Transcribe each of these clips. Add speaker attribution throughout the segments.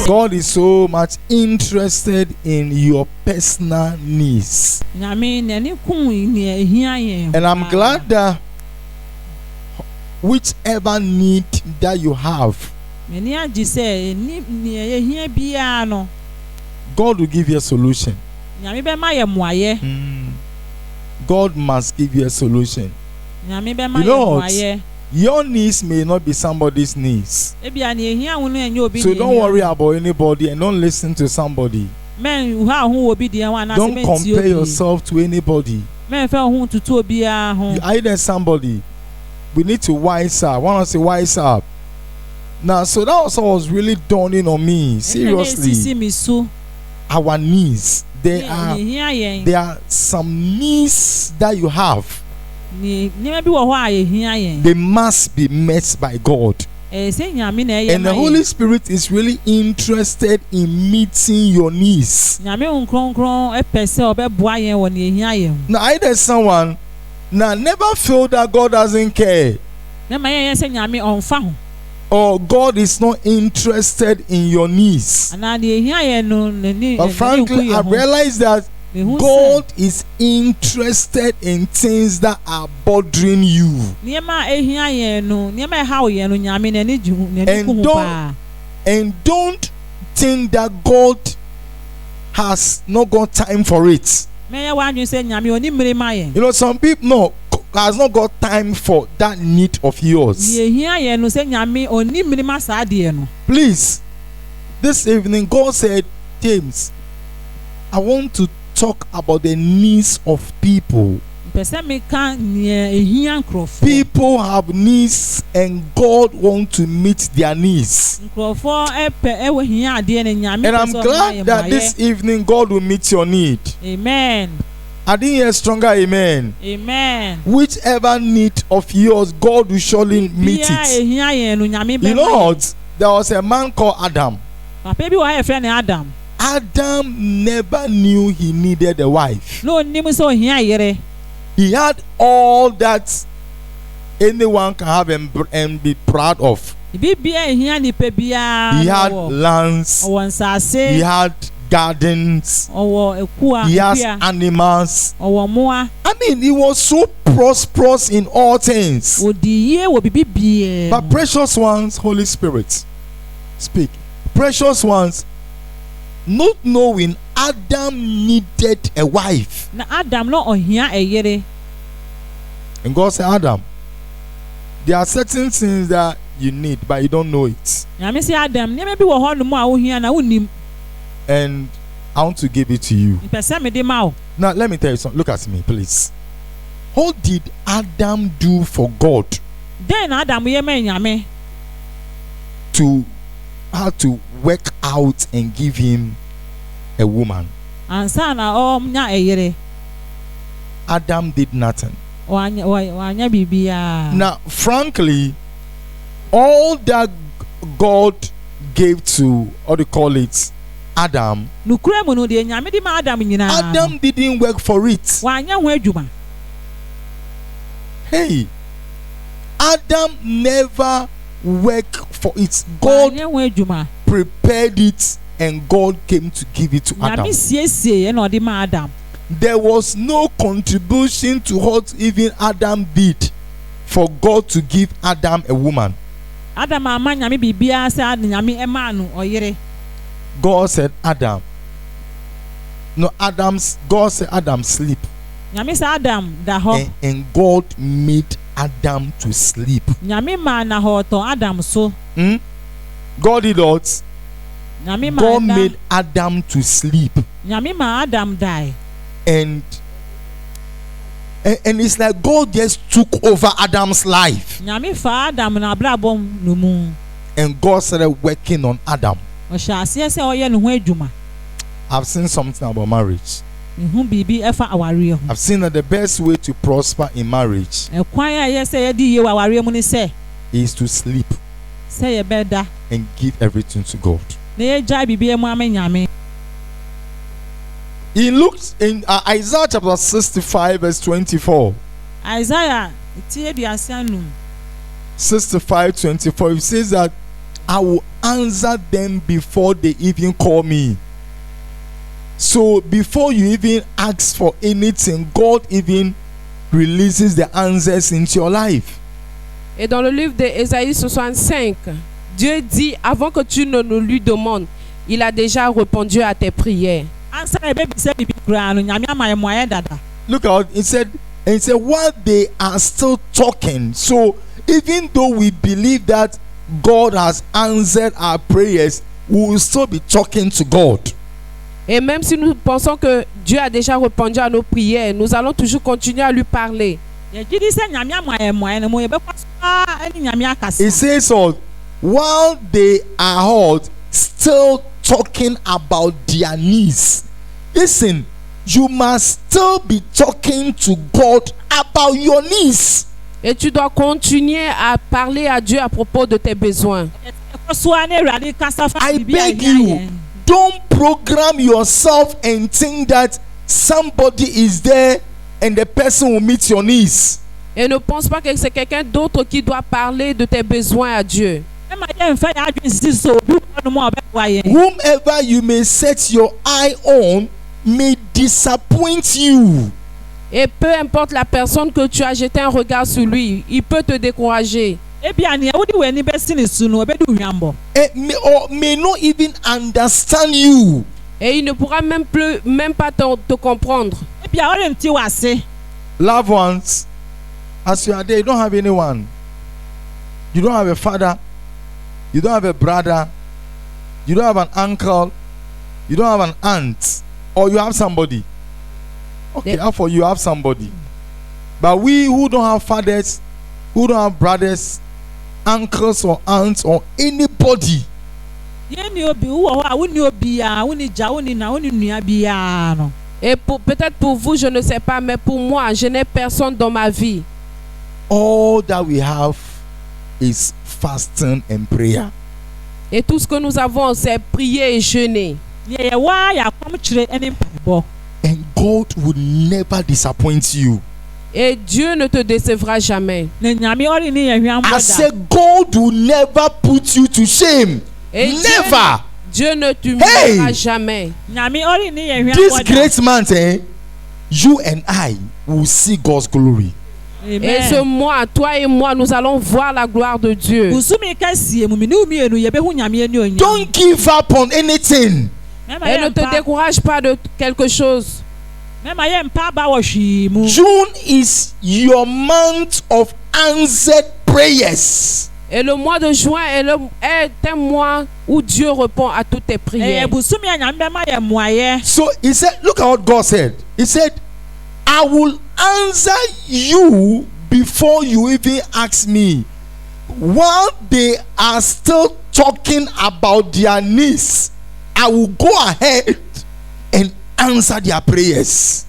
Speaker 1: God is so much interested in your personal needs. And I'm glad that whichever need that you have, God will give you a solution. God must give you a solution. You know what? Your needs may not be somebody's needs. So don't worry about anybody and don't listen to somebody. Don't compare yourself to anybody. You either somebody. We need to wise up. I want to say wise up. Now, so that also was really dawning on me. Seriously. Our needs. There are some needs that you have. They must be met by God. And the Holy Spirit is really interested in meeting your needs. Now, either someone never feel that God doesn't care, or God is not interested in your needs. But frankly, I realize that God is interested in things that are bothering you. And don't think that God has not got time for it. You know, some people has not got time for that need of yours. Please, this evening God said, James, I want to talk about the needs of people. People have needs and God wants to meet their needs. And I'm glad that this evening God will meet your need. Amen. I didn't hear stronger amen. Amen. Whichever need of yours, God will surely meet it. You know what? There was a man called Adam. Adam never knew he needed a wife. He had all that anyone can have and be proud of. He had lands. He had gardens. He has animals. I mean, he was so prosperous in all things. But precious ones, Holy Spirit, speak. Precious ones, not knowing Adam needed a wife. And God said, Adam, there are certain things that you need, but you don't know it. And I want to give it to you. Now, let me tell you something. Look at me, please. What did Adam do for God? How to work out and give him a woman. Adam did nothing. Now, frankly, all that God gave to, or they call it, Adam didn't work for it. Hey, Adam never worked for it. God prepared it and God came to give it to Adam. There was no contribution to what even Adam did for God to give Adam a woman. God said, Adam. No, God said, Adam, sleep. And God made Adam to sleep. God did what? God made Adam to sleep. And it's like God just took over Adam's life. And God started working on Adam. I've seen something about marriage. I've seen that the best way to prosper in marriage is to sleep and give everything to God. He looks in Isaiah chapter 65 verse 24. Isaiah 65:24. It says that I will answer them before they even call me. So before you even ask for anything, God even releases the answers into your life.
Speaker 2: Et dans le livre d'Ésaïe 65, Dieu dit, avant que tu ne nous lui demandes, il a déjà répondu à tes prières.
Speaker 1: Look out, it said while they are still talking. So even though we believe that God has answered our prayers, we will still be talking to God.
Speaker 2: Et même si nous pensons que Dieu a déjà répondu à nos prières, nous allons toujours continuer à lui parler.
Speaker 1: It says, while they are still talking about their needs. Listen, you must still be talking to God about your needs.
Speaker 2: Et tu dois continuer à parler à Dieu à propos de tes besoins.
Speaker 1: I beg you, don't program yourself and think that somebody is there and the person will meet your needs.
Speaker 2: Et ne pense pas que c'est quelqu'un d'autre qui doit parler de tes besoins à Dieu.
Speaker 1: Whomever you may set your eye on may disappoint you.
Speaker 2: Et peu importe la personne que tu as jeté un regard sur lui, il peut te décourager.
Speaker 1: Or may not even understand you.
Speaker 2: Et il ne pourra même pas te comprendre.
Speaker 1: Loved ones, as you are there, you don't have anyone. You don't have a father. You don't have a brother. You don't have an uncle. You don't have an aunt. Or you have somebody. Okay, for you have somebody. But we who don't have fathers, who don't have brothers, uncles or aunts or anybody,
Speaker 2: et peut-être pour vous, je ne sais pas, mais pour moi, je n'ai personne dans ma vie.
Speaker 1: All that we have is fasting and prayer.
Speaker 2: Et tout ce que nous avons, c'est prier et jeûner.
Speaker 1: And God will never disappoint you.
Speaker 2: Et Dieu ne te décevra jamais.
Speaker 1: I said God will never put you to shame.
Speaker 2: Et
Speaker 1: never.
Speaker 2: Dieu ne t'humiliera jamais.
Speaker 1: This great man, you and I will see God's glory.
Speaker 2: Amen. Et ce mois, toi et moi, nous allons voir la gloire de Dieu.
Speaker 1: Don't give up on anything.
Speaker 2: Et ne te décourage pas de quelque chose.
Speaker 1: June is your month of answered prayers.
Speaker 2: Et le mois de juin est un mois où Dieu répond à toutes tes prières.
Speaker 1: So he said, look at what God said. He said, I will answer you before you even ask me. While they are still talking about their needs, I will go ahead and answer their prayers.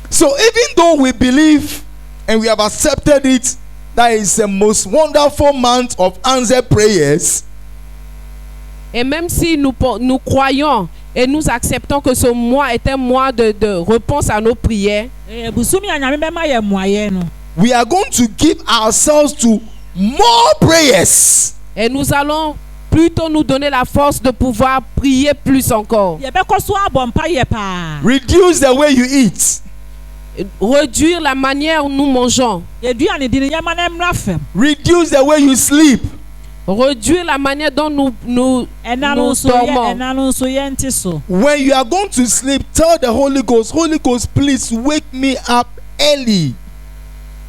Speaker 1: So even though we believe and we have accepted it, that is the most wonderful month of answered prayers.
Speaker 2: Et même si nous croyons et nous acceptons que ce mois est un mois de réponse à nos prières,
Speaker 1: we are going to give ourselves to more prayers.
Speaker 2: Et nous allons plutôt nous donner la force de pouvoir prier plus encore.
Speaker 1: Reduce the way you eat.
Speaker 2: Réduire la manière où nous mangeons.
Speaker 1: Reduce the way you sleep.
Speaker 2: Réduire la manière dont nous dormons.
Speaker 1: When you are going to sleep, tell the Holy Ghost, please wake me up early.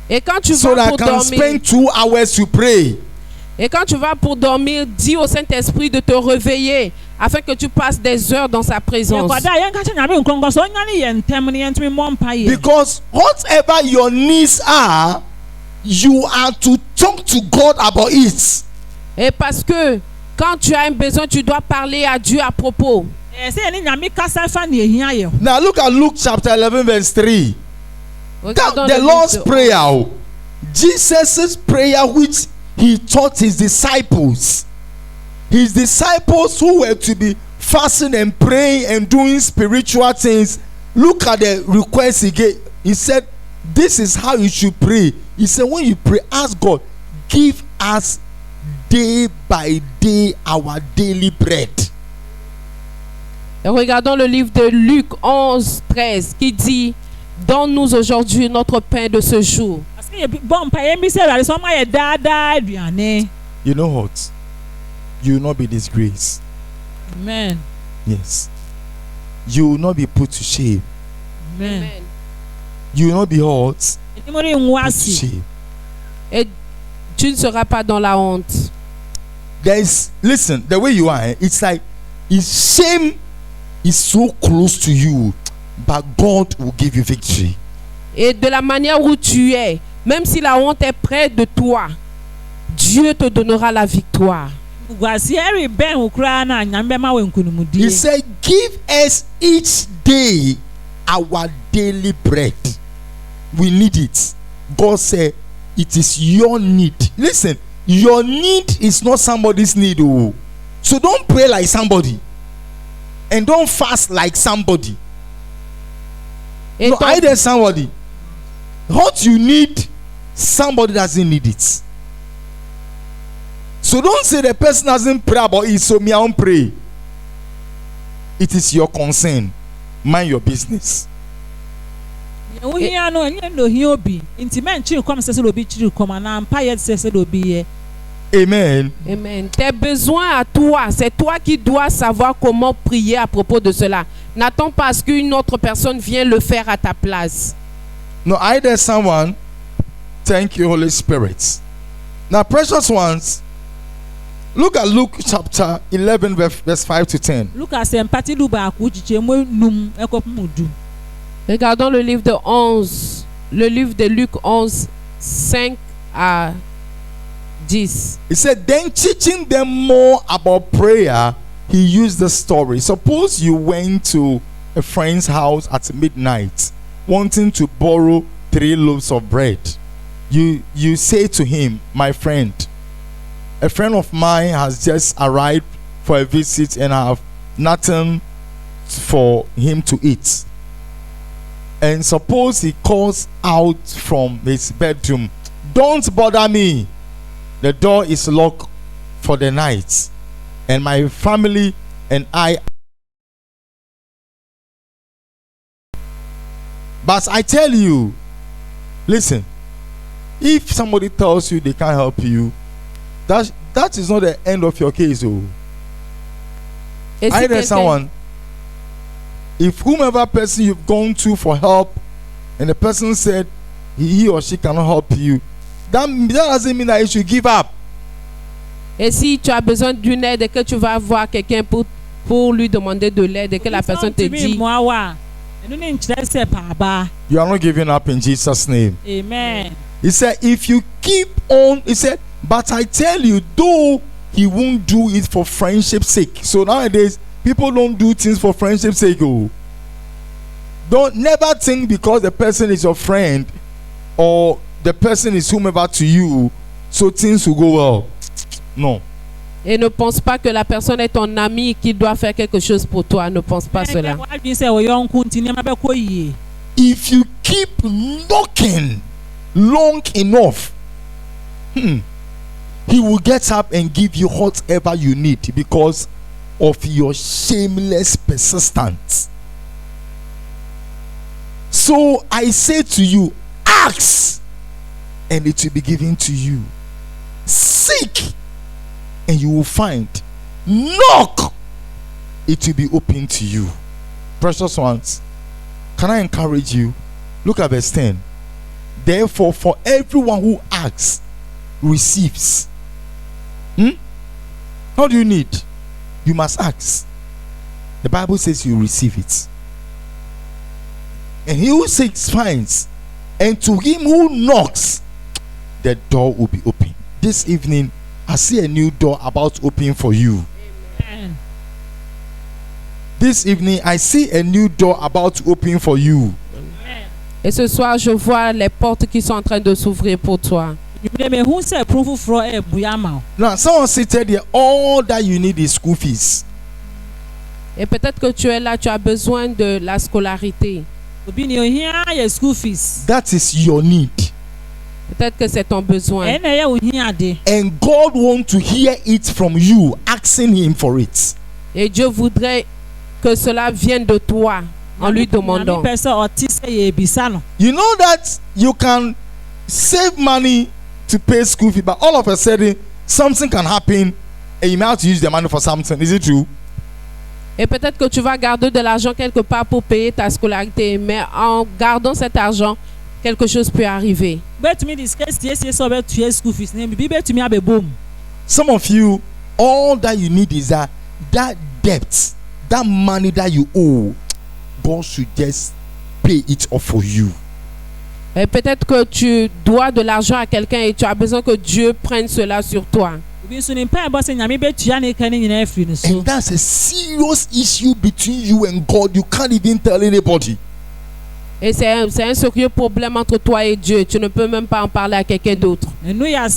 Speaker 2: Et quand tu
Speaker 1: so
Speaker 2: vas
Speaker 1: that
Speaker 2: pour
Speaker 1: I can
Speaker 2: dormir,
Speaker 1: spend 2 hours to pray.
Speaker 2: Et quand tu vas pour dormir, dis au Saint-Esprit de te réveiller afin que tu passes des heures dans sa présence.
Speaker 1: Because whatever your needs are, you are to talk to God about it.
Speaker 2: Et parce que quand tu as un besoin, tu dois parler à Dieu à propos.
Speaker 1: Now look at Luke chapter 11 verse 3. The Lord's prayer. Jesus' prayer which he taught his disciples. His disciples who were to be fasting and praying and doing spiritual things. Look at the request he gave. He said, this is how you should pray. He said, when you pray, ask God, give us day by day our daily bread.
Speaker 2: Et regardons le livre de Luc 11, 13 qui dit: donne-nous aujourd'hui notre pain de ce jour.
Speaker 1: You know what? You will not be disgraced.
Speaker 2: Amen.
Speaker 1: Yes. You will not be put to shame.
Speaker 2: Amen.
Speaker 1: You will not be hurt. Put to shame.
Speaker 2: Et tu ne seras pas dans la honte.
Speaker 1: Listen, the way you are, it's like shame is so close to you, but God will give you victory.
Speaker 2: Et de la manière où tu es, même si la honte est près de toi, Dieu te donnera la victoire.
Speaker 1: He said, give us each day our daily bread. We need it. God said, it is your need. Listen, your need is not somebody's need. Oh. So don't pray like somebody. And don't fast like somebody. No, either somebody. What you need, somebody doesn't need it. So don't say the person doesn't pray about it, so me I won't pray. It is your concern. Mind your business. Amen.
Speaker 2: Amen. Tes besoins à toi, c'est toi qui dois savoir comment prier à propos de cela. N'attends pas à ce qu'une autre personne vienne le faire à ta place.
Speaker 1: No, either someone. Thank you, Holy Spirit. Now, precious ones, look at Luke chapter 11, verse 5 to 10.
Speaker 2: Regardons le livre de Luc 11, 5 à 10.
Speaker 1: He said, then teaching them more about prayer, he used the story. Suppose you went to a friend's house at midnight, wanting to borrow 3 loaves of bread. You say to him, my friend, a friend of mine has just arrived for a visit and I have nothing for him to eat. And suppose he calls out from his bedroom, don't bother me. The door is locked for the night, and my family and I. But I tell you, listen, if somebody tells you they can't help you, that is not the end of your case. Oh. I read someone, if whomever person you've gone to for help and the person said he or she cannot help you, that doesn't mean that you should give up.
Speaker 2: Et si tu as besoin d'une aide et que tu vas voir quelqu'un pour lui demander de l'aide et que la personne te dit,
Speaker 1: you are not giving up in Jesus' name.
Speaker 2: Amen.
Speaker 1: He said, if you keep on, he said, but I tell you, though he won't do it for friendship's sake. So nowadays, people don't do things for friendship's sake. Oh. Don't never think because the person is your friend or the person is whomever to you, so things will go well. No.
Speaker 2: Et ne pense pas que la personne est ton ami qui doit faire quelque chose pour toi. Ne pense pas cela.
Speaker 1: If you keep knocking long enough, he will get up and give you whatever you need because of your shameless persistence. So I say to you, ask and it will be given to you. Seek and you will find. Knock, it will be open to you. Precious ones, can I encourage you? Look at verse 10. Therefore, for everyone who asks, receives. What do you need? You must ask. The Bible says you receive it. And he who seeks finds. And to him who knocks, the door will be open. This evening, I see a new door about to open for you. Amen. This evening, I see a new door about to open for you.
Speaker 2: Amen. Et ce soir, je vois les portes qui sont en train de s'ouvrir pour toi.
Speaker 1: Now, someone said here, all that you need is school fees.
Speaker 2: Et peut-être que tu es là, tu as besoin de la scolarité.
Speaker 1: That is your need.
Speaker 2: Peut-être que c'est ton besoin.
Speaker 1: And God wants to hear it from you, asking Him for it.
Speaker 2: Et Dieu voudrait que cela vienne de toi en lui demandant.
Speaker 1: You know that you can save money to pay school fees, but all of a sudden something can happen and you may have to use the money for something. Is it true?
Speaker 2: Et peut-être que tu vas garder de l'argent quelque part pour payer ta scolarité, mais en gardant cet argent, quelque chose peut arriver.
Speaker 1: Some of you, all that you need is that debt, that money that you owe, God should just pay it off for you.
Speaker 2: Et peut-être que tu dois de l'argent à quelqu'un et tu as besoin que Dieu prenne cela sur toi.
Speaker 1: And that's a serious issue between you and God. You can't even tell anybody.
Speaker 2: Et c'est un sérieux problème entre toi et Dieu. Tu ne peux même pas en parler à quelqu'un d'autre.
Speaker 1: And I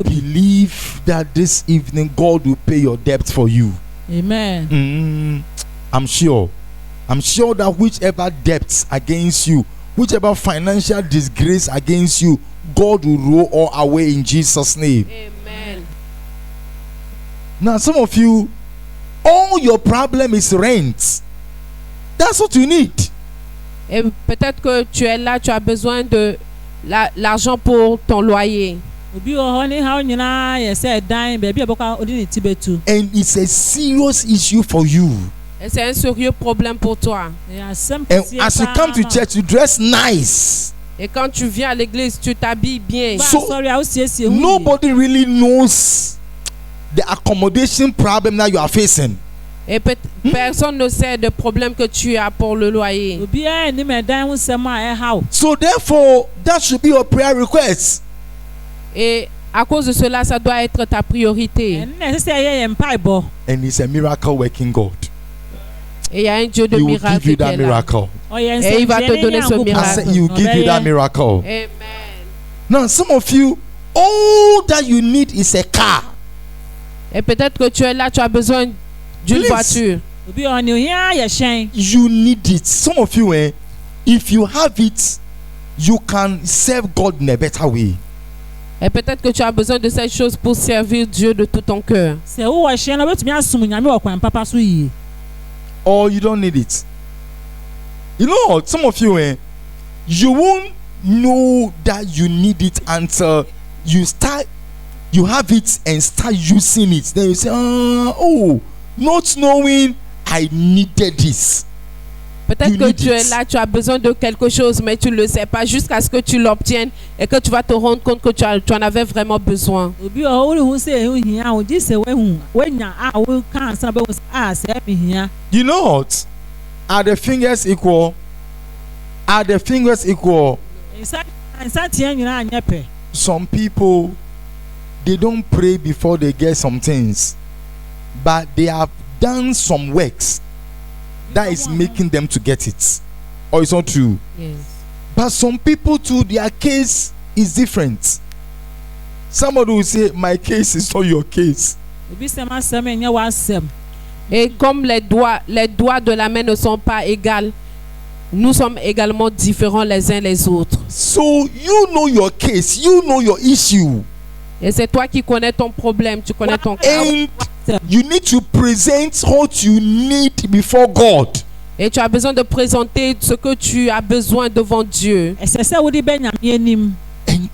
Speaker 1: believe that this evening God will pay your debt for you.
Speaker 2: Amen.
Speaker 1: I'm sure that whichever debts against you, whichever financial disgrace against you, God will roll all away in Jesus' name.
Speaker 2: Amen.
Speaker 1: Now, some of you, all your problem is rent. That's what you need.
Speaker 2: Et peut-être que tu es là, tu as besoin de l'argent pour ton loyer.
Speaker 1: And it's a serious issue for you.
Speaker 2: Et c'est un sérieux problème pour toi.
Speaker 1: And as you come to church, you dress nice.
Speaker 2: Et quand tu viens à l'église, tu t'habilles bien.
Speaker 1: So nobody really knows the accommodation problem that you are facing.
Speaker 2: Et personne ne sait de problème que tu as pour le loyer.
Speaker 1: So therefore, that should be your prayer request.
Speaker 2: Et à cause de cela, ça doit être ta priorité.
Speaker 1: And He's a miracle working God.
Speaker 2: Et il y a un Dieu de
Speaker 1: He will
Speaker 2: miracle
Speaker 1: give you that miracle.
Speaker 2: Et il va te donner ce
Speaker 1: I
Speaker 2: miracle.
Speaker 1: said He will give you that miracle.
Speaker 2: Amen.
Speaker 1: Now, some of you, all that you need is a car.
Speaker 2: Et peut-être que tu es là, tu as besoin d'une voiture.
Speaker 1: You need it. Some of you, if you have it, you can serve God in a better way.
Speaker 2: Et peut-être que tu as besoin de cette chose pour servir Dieu de tout ton cœur.
Speaker 1: Or you don't need it. You know, some of you, you won't know that you need it until you have it and start using it. Then you say, not knowing I needed this.
Speaker 2: Peut-être que tu es là, tu as besoin de quelque chose, mais tu ne le sais pas jusqu'à ce que tu l'obtiennes et que tu vas te rendre compte que tu en avais vraiment besoin.
Speaker 1: You know what? Are the fingers equal? Are the fingers equal? Some people, they don't pray before they get some things, but they have done some works that is making them to get it. Or it's not true?
Speaker 2: Yes.
Speaker 1: But some people too, their case is different. Somebody will say, my case is not your case.
Speaker 2: Et comme les doigts de la main ne sont pas égales, nous sommes également différents les uns les autres.
Speaker 1: So you know your case, you know your issue.
Speaker 2: Et c'est toi qui connais ton problème, tu connais ton cas.
Speaker 1: And you need to present what you need before God.
Speaker 2: Et tu as besoin de présenter ce que tu as besoin devant Dieu.
Speaker 1: And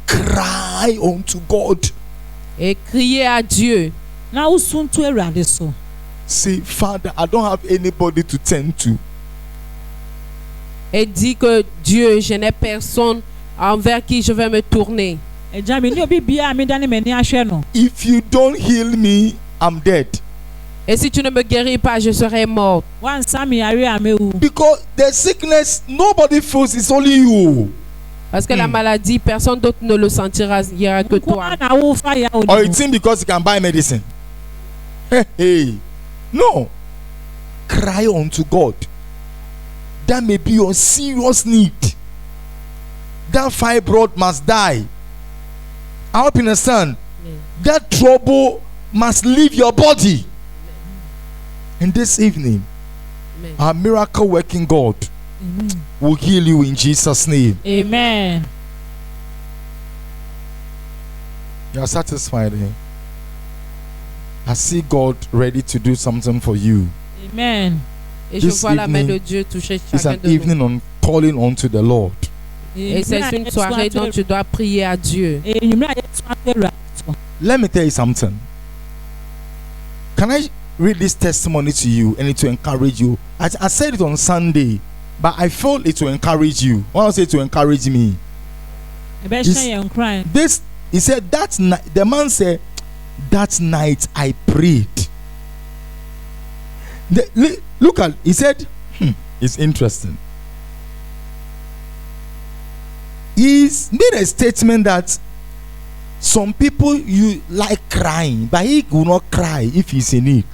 Speaker 1: cry unto God.
Speaker 2: Et crier à Dieu.
Speaker 1: Say, Father, I don't have anybody to turn to.
Speaker 2: Et dis que Dieu, je n'ai personne envers qui je vais me tourner.
Speaker 1: If you don't heal me, I'm dead.
Speaker 2: Et si tu ne me guéris pas, je serai mort.
Speaker 1: Because the sickness, nobody feels, it's only you.
Speaker 2: Parce que la maladie, personne d'autre ne le sentira, il n'y aura que toi.
Speaker 1: Or you think because you can buy medicine. Hey. No. Cry unto God. That may be your serious need. That fibroid must die. I hope you understand. That trouble must leave your body. And this evening, our miracle working God will heal you in Jesus' name.
Speaker 3: Amen.
Speaker 1: You are satisfied, eh? I see God ready to do something for you.
Speaker 3: Amen.
Speaker 2: Et je vois la main de Dieu toucher chacun de nous.
Speaker 1: It's an evening on calling on to the Lord.
Speaker 2: Et c'est une soirée dont tu dois prier à Dieu.
Speaker 1: Let me tell you something. Can I read this testimony to you and it will encourage you? I said it on Sunday, but I felt it will encourage you. I want to say it will encourage me. This, he said that night, the man said, that night I prayed. Look at, he said, it's interesting. He's made a statement that some people you like crying, but he will not cry if he's in need.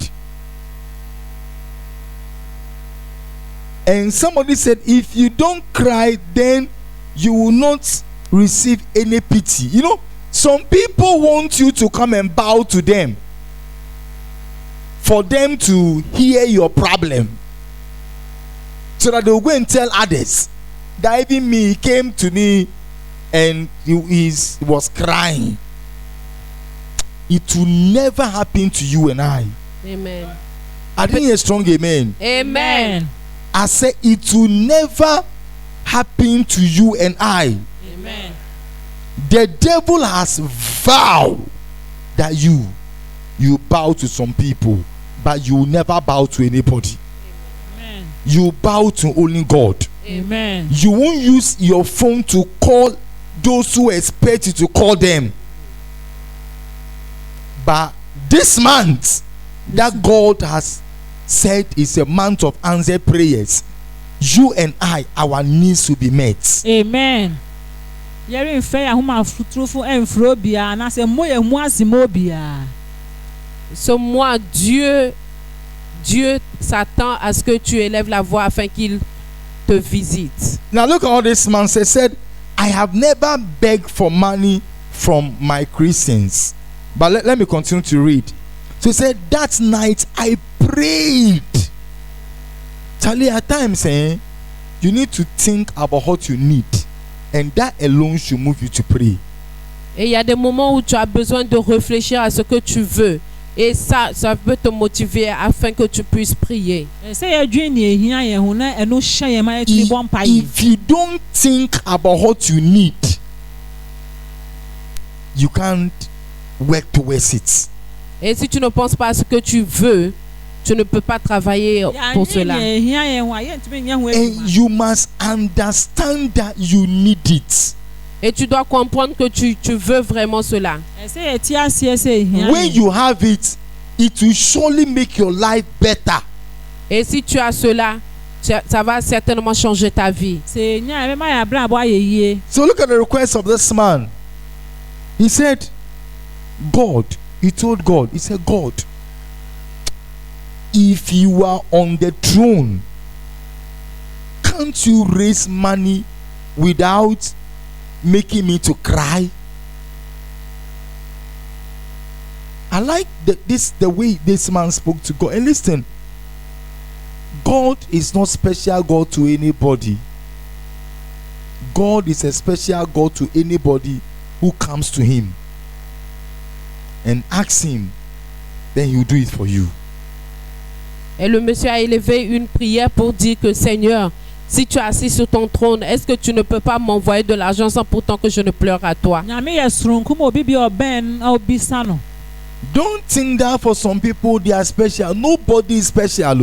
Speaker 1: And somebody said, if you don't cry, then you will not receive any pity. You know, some people want you to come and bow to them for them to hear your problem, so that they will go and tell others that even me, he came to me and he was crying. It will never happen to you and I.
Speaker 2: Amen.
Speaker 1: I think a strong amen.
Speaker 2: Amen.
Speaker 1: I say it will never happen to you and I.
Speaker 3: Amen.
Speaker 1: The devil has vowed that you bow to some people, but you will never bow to anybody.
Speaker 3: Amen.
Speaker 1: You bow to only God.
Speaker 3: Amen.
Speaker 1: You won't use your phone to call those who expect you to call them. But this month that God has said is a month of answered prayers, you and I, our needs will be met.
Speaker 3: Amen.
Speaker 2: Ce mois, Dieu s'attend à ce que tu élèves la voix afin qu'il te visite.
Speaker 1: Now look at what this man said. I have never begged for money from my Christians. But let me continue to read. So he said, that night I prayed. Charlie, at times, you need to think about what you need. And that alone should move you to pray.
Speaker 2: Et il y a des moments où tu as besoin de réfléchir à ce que tu veux. Et ça peut te motiver afin que tu puisses prier.
Speaker 1: If you don't think about what you need, you can't work towards it.
Speaker 2: Et si tu ne penses pas à ce que tu veux, tu ne peux pas travailler pour cela.
Speaker 1: And you must understand that you need it.
Speaker 2: Et tu dois comprendre que tu veux vraiment cela.
Speaker 1: When you have it, it will surely make your life better.
Speaker 2: Et si tu as cela, ça va certainement changer ta vie.
Speaker 1: So look at the request of this man. He said, God, he told God, he said, God, if you are on the throne, can't you raise money without making me to cry? I like the way this man spoke to God. And listen, God is not special God to anybody. God is a special God to anybody who comes to him and asks him, then he will do it for you.
Speaker 2: Et le monsieur a élevé une prière pour dire que Seigneur, si tu es assis sur ton trône, est-ce que tu ne peux pas m'envoyer de l'argent sans pourtant que je ne pleure à toi?
Speaker 1: Don't think that for some people they are special. Nobody is special.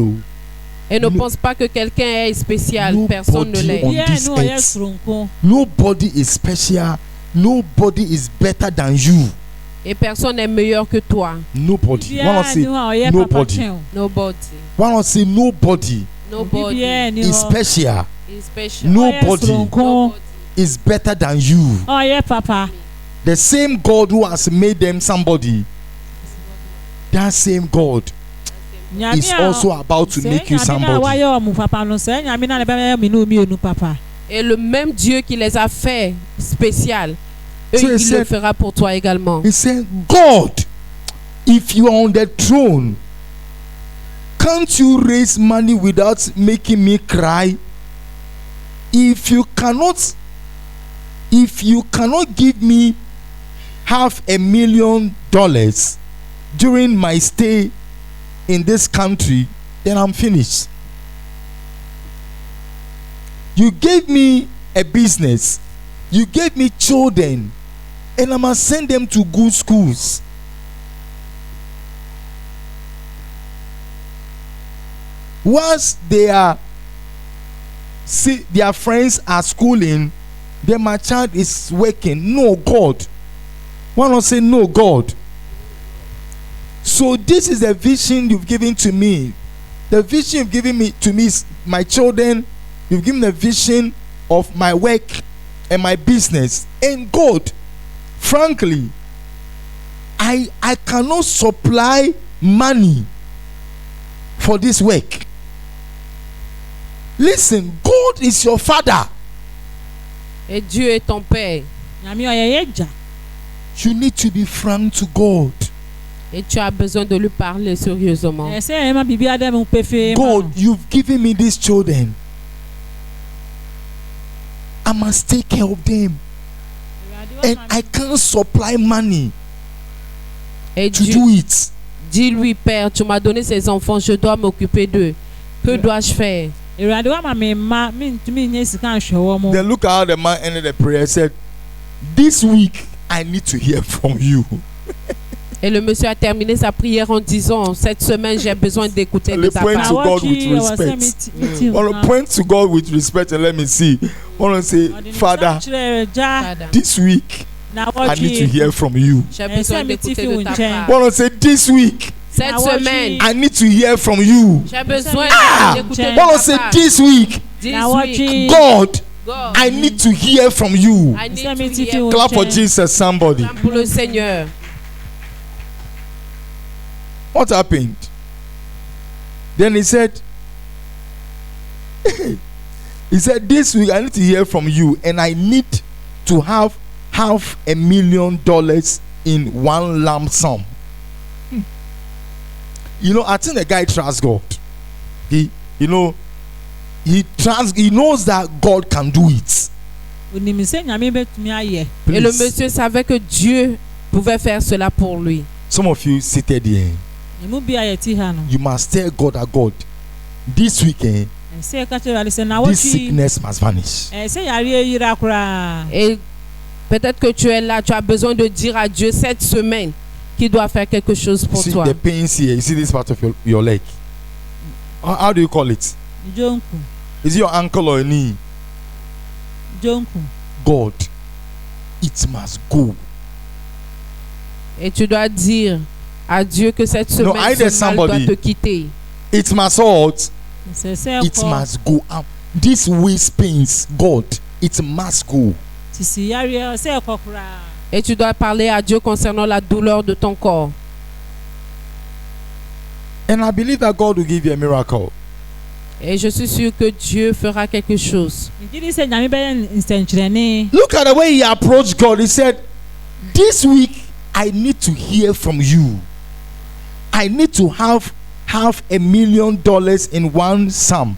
Speaker 2: Et ne pense pas que quelqu'un est spécial. Personne ne l'est.
Speaker 1: Nobody is special. Nobody is better than you.
Speaker 2: Et personne n'est meilleur que toi.
Speaker 1: Nobody. One say nobody.
Speaker 2: Nobody.
Speaker 1: One say nobody.
Speaker 2: Nobody
Speaker 1: is special.
Speaker 2: Is special.
Speaker 1: Nobody is better than you.
Speaker 3: Oh yeah, Papa.
Speaker 1: The same God who has made them somebody, that same God is also about to make you somebody.
Speaker 2: Et le même Dieu qui les a fait spécial,
Speaker 1: So
Speaker 2: il le fera pour toi également.
Speaker 1: He said, God, if you are on the throne, can't you raise money without making me cry? if you cannot give me $500,000 during my stay in this country, then I'm finished. You gave me a business, you gave me children, and I must send them to good schools. Once their friends are schooling, then my child is working. No, God. Why not say no, God? So this is the vision you've given to me. The vision you've given to me is my children. You've given the vision of my work and my business. And God, frankly, I cannot supply money for this work. Listen, God is your father.
Speaker 2: Et Dieu est ton père.
Speaker 1: You need to be frank to God.
Speaker 2: Et tu as besoin de lui parler sérieusement.
Speaker 1: God, you've given me these children. I must take care of them. And I can't supply money to do it.
Speaker 2: Dis-lui, Père, tu m'as donné ces enfants, je dois m'occuper d'eux. Que dois-je faire?
Speaker 1: Then look at how the man ended the prayer. Said, this week I need to hear from you.
Speaker 2: Et le monsieur a terminé sa prière en disant, cette semaine j'ai besoin d'écouter de ta part.
Speaker 1: Point to God with respect. Point to God with respect and let me see. I want to say, Father, this week I need to hear from you.
Speaker 2: J'ai besoin d'écouter de ta part.
Speaker 1: I want to say, this week
Speaker 2: cette semaine
Speaker 1: I need to hear from you.
Speaker 2: J'ai besoin d'écouter de ta part.
Speaker 1: I want to say, this week God, I need to hear from you. Clap for Jesus, somebody.
Speaker 2: Pour le Seigneur.
Speaker 1: What happened? Then he said, this week I need to hear from you, and I need to have $500,000 in one lump sum. You know, I think the guy trusts God. He knows that God can do it.
Speaker 2: Et le monsieur savait que Dieu pouvait faire cela pour lui.
Speaker 1: Some of you seated here, you must tell God that God, this weekend, this sickness must vanish.
Speaker 2: Et peut-être que tu es là, tu as besoin de dire à Dieu cette semaine qu'il doit faire quelque chose pour toi.
Speaker 1: The pains here, you see this part of your leg. How do you call it? Is it your ankle or your knee? God, it must go.
Speaker 2: Et tu dois dire à Dieu que cette semaine ce mal doit te quitter.
Speaker 1: It must hurt. It must go. This waist pains, God, it must go.
Speaker 2: Et tu dois parler à Dieu concernant la douleur de ton corps.
Speaker 1: And I believe that God will give you a miracle.
Speaker 2: Et je suis sûr que Dieu fera quelque chose.
Speaker 1: Look at the way he approached God. He said, this week I need to hear from you. I need to have $500,000 in one sum.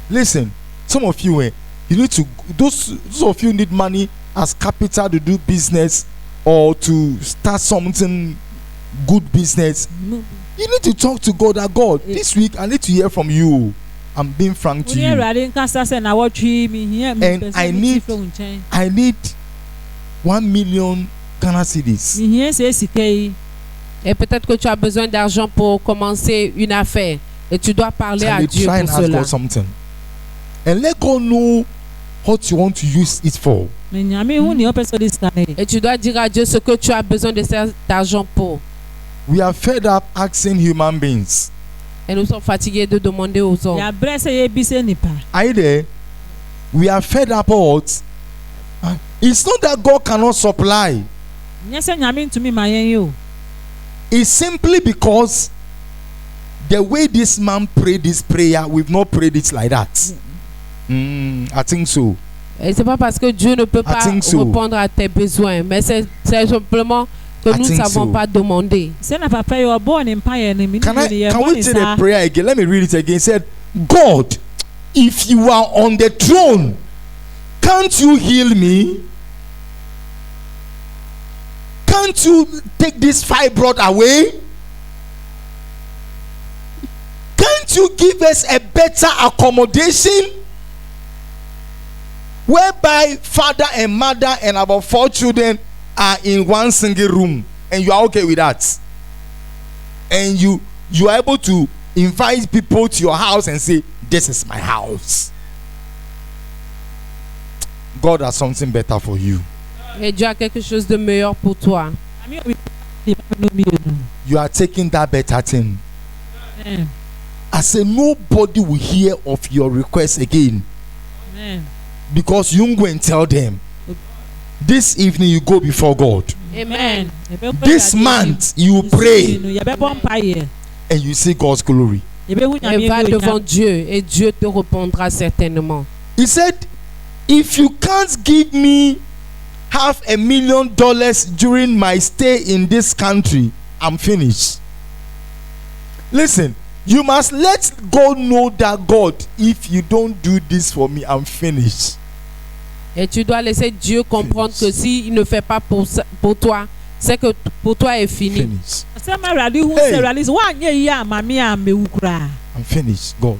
Speaker 1: Listen, some of you, you need to, those of you need money as capital to do business or to start something good business. You need to talk to God. That God, this week I need to hear from you. I'm being frank to you. And I need 1 million Ghana cedis.
Speaker 2: Et peut-être que tu as besoin d'argent pour commencer une affaire. Et tu dois parler à Dieu pour cela.
Speaker 1: And let God know what you want to use it for.
Speaker 2: Et tu dois dire à Dieu ce que tu as besoin de cet argent pour.
Speaker 1: We are fed up asking human beings.
Speaker 2: Et nous sommes fatigués de demander aux hommes.
Speaker 1: Are you there? We are fed up out. It's not that God cannot supply. It's simply because the way this man prayed this prayer, we've not prayed it like that. I think so.
Speaker 2: Et c'est pas parce que Dieu ne peut pas répondre à tes besoins, mais c'est simplement que nous ne savons pas demander.
Speaker 1: Can we take the prayer again? Let me read it again. It said, God, if you are on the throne, Can't you heal me? Can't you take this fibroid away? Can't you give us a better accommodation whereby father and mother and about 4 children are in one single room, and you are okay with that? And you are able to invite people to your house and say, this is my house. God has something better for you.
Speaker 2: Et Dieu a quelque chose de meilleur pour toi.
Speaker 1: You are taking that better thing. I say nobody will hear of your request again. Because you go and tell them. This evening you go before God.
Speaker 2: Amen.
Speaker 1: This month you pray and you see God's glory.
Speaker 2: Et va devant Dieu et Dieu te répondra certainement.
Speaker 1: He said, if you can't give me $500,000 during my stay in this country, I'm finished. Listen, you must let God know that, God, if you don't do this for me, I'm finished.
Speaker 2: Et tu dois laisser Dieu comprendre que si il ne fait pas pour toi, c'est que pour toi est fini.
Speaker 1: Hey. I'm finished, God.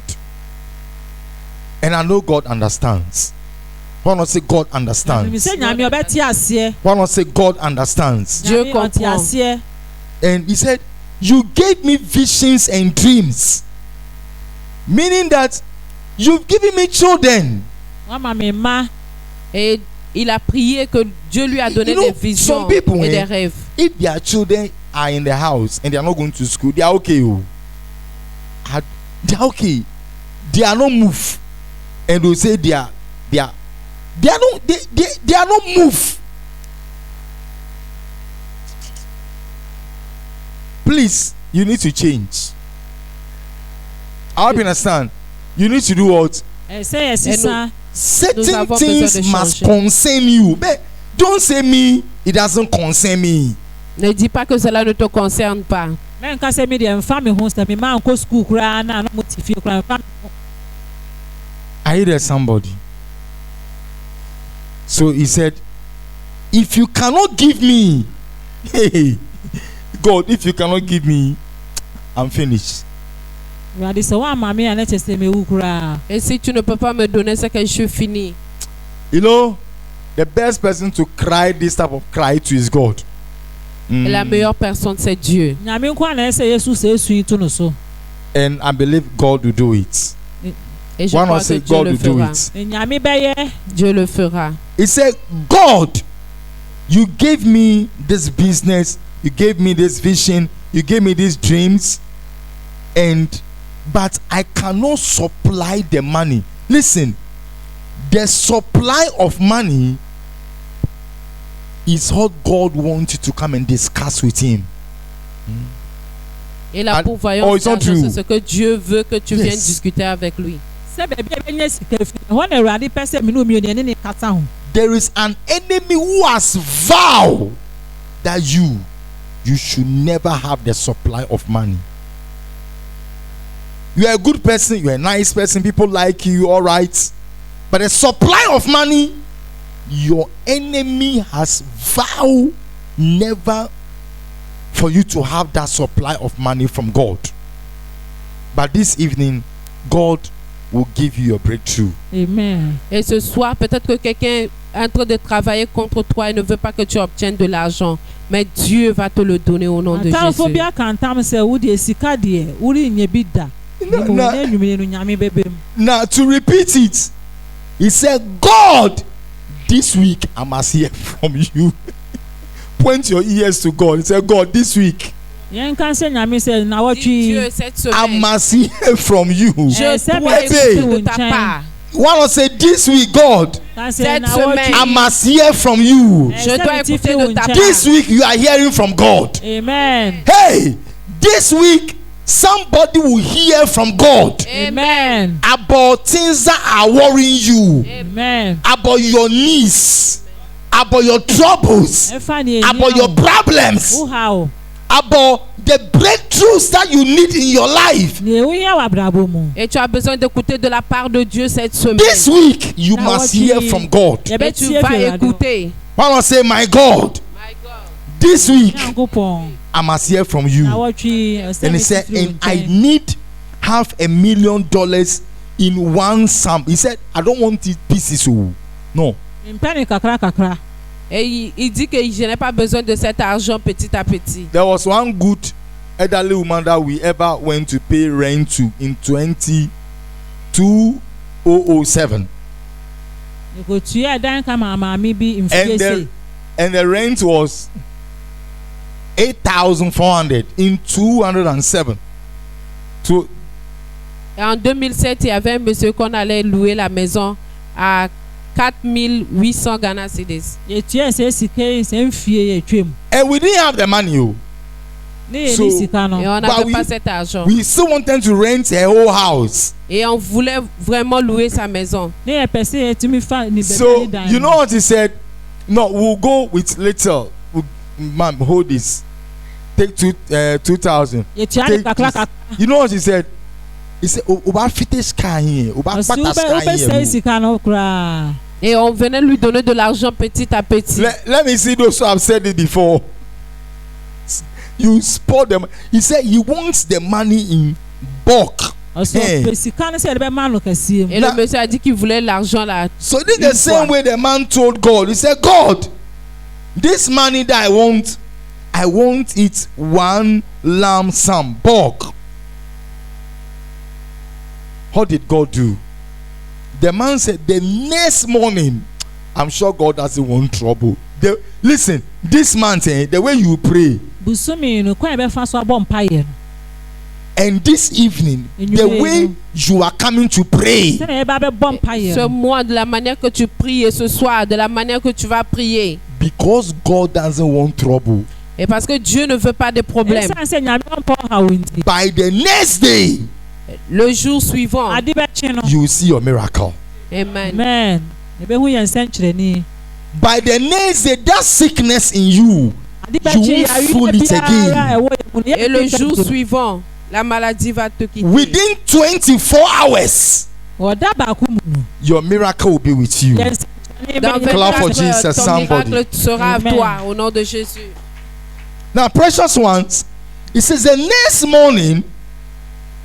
Speaker 1: And I know God understands. Why not say God understands? Why not say God understands?
Speaker 2: Dieu comprend.
Speaker 1: And he said, you gave me visions and dreams. Meaning that you've given me children.
Speaker 2: Et il a prié que Dieu lui a donné des visions et des rêves.
Speaker 1: If their children are in the house and they are not going to school, they are okay. They are okay. They are not moved. And they say they are not moved. Please, you need to change. I hope you understand. You need to do what? Certain things must concern you. But don't say me, it doesn't concern me.
Speaker 2: Ne dis pas que cela ne te concerne pas.
Speaker 1: I hear somebody. So he said, if you cannot give me, hey, God, if you cannot give me, I'm finished.
Speaker 2: Et si tu ne peux pas me donner, c'est que je suis fini.
Speaker 1: You know, the best person to cry this type of cry to is God.
Speaker 2: Et la meilleure personne, c'est Dieu.
Speaker 1: And I believe God will do it.
Speaker 2: Et je crois que Dieu le fera. Dieu le fera.
Speaker 1: He said, God, you gave me this business, you gave me this vision, you gave me these dreams, but I cannot supply the money. Listen, the supply of money is what God wants you to come and discuss with him.
Speaker 2: Et la pourvoyance, c'est ce que Dieu veut que tu viennes discuter avec lui.
Speaker 1: There is an enemy who has vowed that you should never have the supply of money. You are a good person, you are a nice person, people like you, all right. But the supply of money, your enemy has vowed never for you to have that supply of money from God. But this evening, God will give you a breakthrough.
Speaker 2: Amen. Et ce soir, peut-être que quelqu'un est en train de travailler contre toi et ne veut pas que tu obtiennes de l'argent. Mais Dieu va te le donner au nom de Jésus.
Speaker 1: Now to repeat it, he said, God, this week I must hear from you. Point your ears to God. He said, God, this week
Speaker 2: Dieu, cette semaine,
Speaker 1: I must hear from you.
Speaker 2: Je dois écouter de ta part.
Speaker 1: One say, this week, God,
Speaker 2: Cette semaine,
Speaker 1: I must hear from you.
Speaker 2: je dois écouter de ta part.
Speaker 1: This week you are hearing from God.
Speaker 3: Amen.
Speaker 1: Hey, this week somebody will hear from God.
Speaker 3: Amen.
Speaker 1: About things that are worrying you.
Speaker 3: Amen.
Speaker 1: About your needs. About your troubles. About your problems. about the breakthroughs that you need in your life.
Speaker 2: Et tu as besoin d'écouter de la part de Dieu cette semaine.
Speaker 1: This week, you must hear from God.
Speaker 2: Et tu vas écouter.
Speaker 1: I want to say, my God,
Speaker 2: My God.
Speaker 1: this week, I must hear from you. And he said, and I need $500,000 in one sum. He said, I don't want it pieces. No.
Speaker 2: Et il dit que je n'ai pas besoin de cet argent petit à petit.
Speaker 1: There was one good elderly woman that we ever went to pay rent to in 2007. And the rent was 8,400 in 207. So,
Speaker 2: et en 2007, il y avait un monsieur qu'on allait louer la maison à 4,800 Ghana cedis.
Speaker 1: And we didn't have the money. So,
Speaker 2: et on n'avait pas cet argent.
Speaker 1: We still wanted to rent a whole house.
Speaker 2: Et on voulait vraiment louer sa maison.
Speaker 1: So, you know what he said? No, we'll go with little. Ma'am, hold this. Take 2,000. You know what he said? He said,
Speaker 2: et on venait lui donner de l'argent petit à petit.
Speaker 1: Let me see those who have said it before. You spoil them. He said he wants the money in bulk.
Speaker 2: Et le monsieur a dit qu'il voulait l'argent là.
Speaker 1: So this is the same way the man told God. He said, God, this money that I want it one lump sum, bulk. How did God do? The man said the next morning, I'm sure God doesn't want trouble. Listen, this man, the way you pray, and this evening, the way you are coming to pray,
Speaker 2: ce mois, de la manière que tu pries, et ce soir, de la manière que tu vas prier,
Speaker 1: because God doesn't want trouble.
Speaker 2: Et parce que Dieu ne veut pas de problème.
Speaker 1: By the next day,
Speaker 2: le jour suivant,
Speaker 1: you will see your miracle.
Speaker 2: Amen.
Speaker 1: By the next day, that sickness in you, you won't feel it again.
Speaker 2: Et le jour suivant, la maladie va te quitter.
Speaker 1: Within 24 hours, your miracle will be with you.
Speaker 2: Dans 24
Speaker 1: for Jesus,
Speaker 2: ton
Speaker 1: somebody.
Speaker 2: miracle sera à toi au nom de Jésus.
Speaker 1: Now, precious ones, it says the next morning,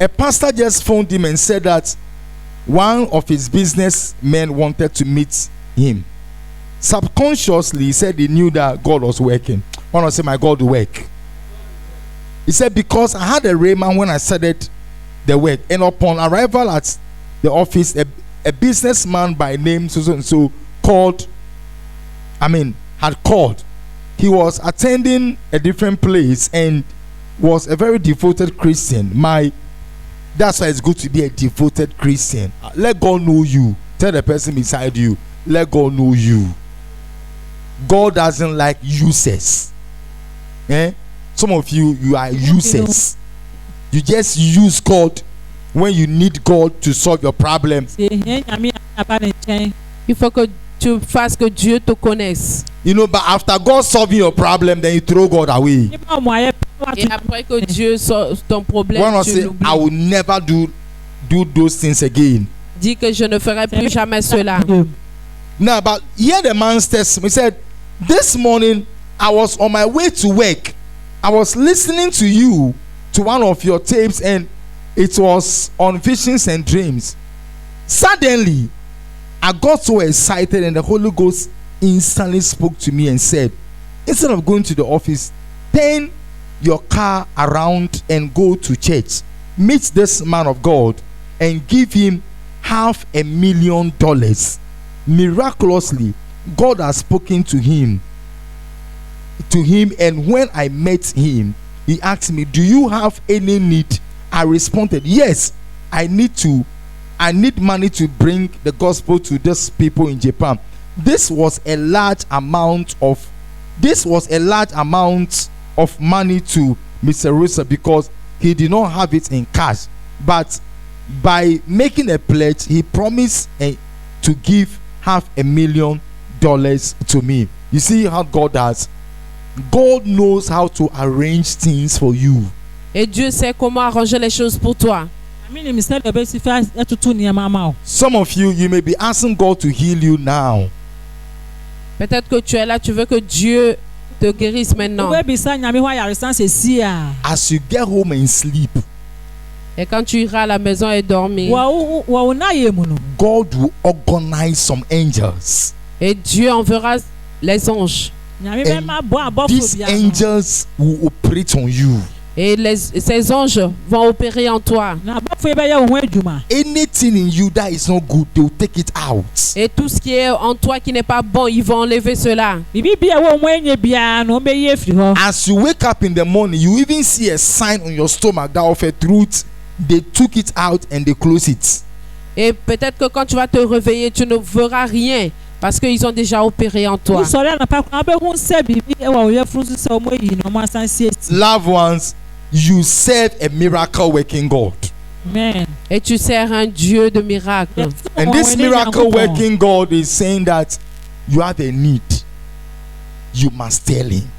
Speaker 1: a pastor just phoned him and said that one of his businessmen wanted to meet him. Subconsciously, he said he knew that God was working. I want to say, my God will work. He said, because I had a rhema when I started the work. And upon arrival at the office, a businessman by name so had called. He was attending a different place and was a very devoted Christian. That's why it's good to be a devoted Christian. Let God know you. Tell the person beside you, let God know you. God doesn't like users. Some of you are users. You just use God when you need God to solve your problem.
Speaker 2: Il faut que tu fasses que Dieu te connaisse.
Speaker 1: You know, but after God solving your problem, then you throw God away.
Speaker 2: Et après que Dieu solve ton problème, tu l'oublies.
Speaker 1: I will never do those things again.
Speaker 2: Dis que je ne ferai plus jamais cela.
Speaker 1: Now, but hear the man's testimony. He said, this morning I was on my way to work. I was listening to you, to one of your tapes, and it was on visions and dreams. Suddenly, I got so excited, and the Holy Ghost instantly spoke to me and said, instead of going to the office, turn your car around and go to church. Meet this man of God and give him $500,000. Miraculously, God has spoken to him, and when I met him, he asked me, do you have any need? I responded, yes, I need money to bring the gospel to these people in Japan. This was a large amount of money to Mr. Russa because he did not have it in cash. But by making a pledge, he promised to give $500,000 to me. You see how God does. God knows how to arrange things for you.
Speaker 2: Et Dieu sait comment arranger les choses pour toi.
Speaker 1: Some of you may be asking God to heal you now.
Speaker 2: Peut-être que tu es là, tu veux que Dieu te guérisse maintenant.
Speaker 1: As you get home and sleep,
Speaker 2: et quand tu iras à la maison et dormir,
Speaker 1: God will organize some angels.
Speaker 2: Et Dieu enverra les anges.
Speaker 1: And these angels will operate on you.
Speaker 2: Et ces anges vont opérer en toi.
Speaker 1: Anything in you that is not good, they will take it out.
Speaker 2: Et tout ce qui est en toi qui n'est pas bon, ils vont enlever cela.
Speaker 1: As you wake up in the morning, you even see a sign on your stomach that of a truth. They took it out and they close it.
Speaker 2: Et peut-être que quand tu vas te réveiller, tu ne verras rien parce qu'ils ont déjà opéré en toi.
Speaker 1: Loved ones, you serve a miracle working God.
Speaker 3: Amen.
Speaker 2: Et tu sers un Dieu de miracle.
Speaker 1: And this miracle working God is saying that you have a need. You must tell him.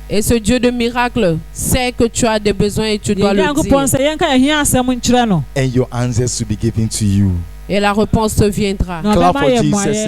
Speaker 2: Et ce Dieu de miracle sait que tu as des besoins et tu dois le dire.
Speaker 1: And your answers will be given to you.
Speaker 2: Et la réponse te viendra.
Speaker 1: Clap for Jesus.